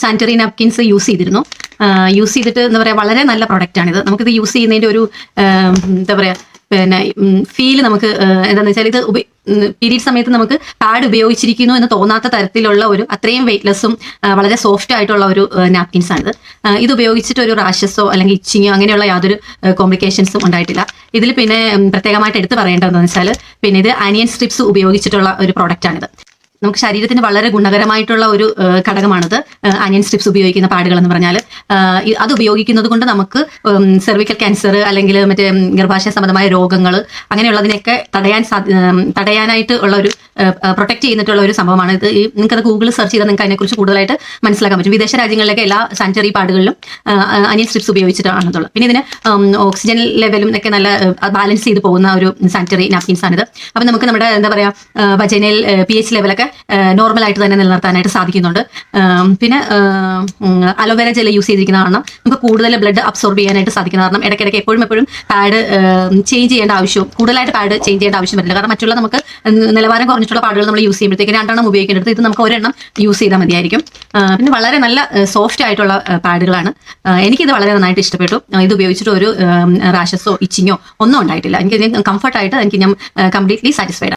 Sanitary napkins use ചെയ്തിരുന്നു. Use ചെയ്തിട്ട് എന്താ പറയുക, വളരെ നല്ല പ്രൊഡക്റ്റ് ആണിത്. നമുക്കിത് യൂസ് ചെയ്യുന്നതിൻ്റെ ഒരു എന്താ പറയുക, പിന്നെ ഫീൽ നമുക്ക് എന്താണെന്ന് വെച്ചാൽ ഇത് പീരീഡ് സമയത്ത് നമുക്ക് പാഡ് ഉപയോഗിച്ചിരിക്കുന്നു എന്ന് തോന്നാത്ത തരത്തിലുള്ള ഒരു അത്രയും വെയ്റ്റ്ലെസ്സും വളരെ സോഫ്റ്റ് ആയിട്ടുള്ള ഒരു നാപ്കിൻസ് ആണിത്. ഇത് ഉപയോഗിച്ചിട്ട് ഒരു റാഷസോ അല്ലെങ്കിൽ ഇച്ചിങ്ങോ അങ്ങനെയുള്ള യാതൊരു കോംപ്ലിക്കേഷൻസും ഉണ്ടായിട്ടില്ല. ഇതിൽ പിന്നെ പ്രത്യേകമായിട്ട് എടുത്തു പറയേണ്ടതെന്ന് വെച്ചാൽ പിന്നെ ഇത് ആനിയൻ സ്ട്രിപ്സ് ഉപയോഗിച്ചിട്ടുള്ള ഒരു പ്രോഡക്റ്റ് ആണിത്. നമുക്ക് ശരീരത്തിന് വളരെ ഗുണകരമായിട്ടുള്ള ഒരു ഘടകമാണിത്. ആനിയൻ സ്ട്രിപ്സ് ഉപയോഗിക്കുന്ന പാടുകൾ എന്ന് പറഞ്ഞാൽ അത് ഉപയോഗിക്കുന്നത് കൊണ്ട് നമുക്ക് സെർവിക്കൽ ക്യാൻസർ അല്ലെങ്കിൽ മറ്റേ ഗർഭാശയ സംബന്ധമായ രോഗങ്ങൾ അങ്ങനെയുള്ളതിനെയൊക്കെ തടയാനായിട്ട് ഉള്ള ഒരു പ്രൊട്ടക്ട് ചെയ്തിട്ടുള്ള ഒരു സംഭവമാണ് ഇത്. നിങ്ങൾക്കത് ഗൂഗിൾ സെർച്ച് ചെയ്താൽ നിങ്ങൾക്ക് അതിനെക്കുറിച്ച് കൂടുതലായിട്ട് മനസ്സിലാക്കാൻ പറ്റും. വിദേശ രാജ്യങ്ങളിലേക്ക് എല്ലാ സാനിറ്ററി പാഡുകളിലും ആനിയൻ സ്ട്രിപ്സ് ഉപയോഗിച്ചിട്ടാണുള്ളത്. പിന്നെ ഇതിന് ഓക്സിജൻ ലെവലും ഒക്കെ നല്ല ബാലൻസ് ചെയ്ത് പോകുന്ന ഒരു സാനിറ്ററി നാപ്കിൻസ് ആണിത്. അപ്പം നമുക്ക് നമ്മുടെ എന്താ പറയുക വജൈനൽ pH ലെവലൊക്കെ നോർമലായിട്ട് തന്നെ നിലനിർത്താനായിട്ട് സാധിക്കുന്നുണ്ട്. പിന്നെ അലോവേര ജെൽ യൂസ് ചെയ്തിരിക്കുന്ന കാരണം നമുക്ക് കൂടുതൽ ബ്ലഡ് അബ്സോർബ് ചെയ്യാനായിട്ട് സാധിക്കുന്ന കാരണം ഇടയ്ക്കിടയ്ക്ക് എപ്പോഴും പാഡ് ചേഞ്ച് ചെയ്യേണ്ട ആവശ്യവും കൂടുതലായിട്ട് പാഡ് ചേഞ്ച് ചെയ്യേണ്ട ആവശ്യം പറ്റില്ല. കാരണം മറ്റുള്ള നമുക്ക് നിലവാരം കുറഞ്ഞിട്ടുള്ള പാഡുകൾ നമ്മൾ യൂസ് ചെയ്യുമ്പോഴത്തേക്ക് 2 എണ്ണം ഉപയോഗിക്കേണ്ടത് ഇത് നമുക്ക് ഒരെണ്ണം യൂസ് ചെയ്താൽ മതിയായിരിക്കും. പിന്നെ വളരെ നല്ല സോഫ്റ്റ് ആയിട്ടുള്ള പാഡുകളാണ്. എനിക്കിത് വളരെ നന്നായിട്ട് ഇഷ്ടപ്പെട്ടു. ഇത് ഉപയോഗിച്ചിട്ട് ഒരു റാഷസോ ഇച്ചിങ്ങോ ഒന്നും ഉണ്ടായിട്ടില്ല. എനിക്ക് കംഫർട്ടായിട്ട് ഞാൻ കംപ്ലീറ്റ്ലി സാറ്റിസ്ഫൈഡ്.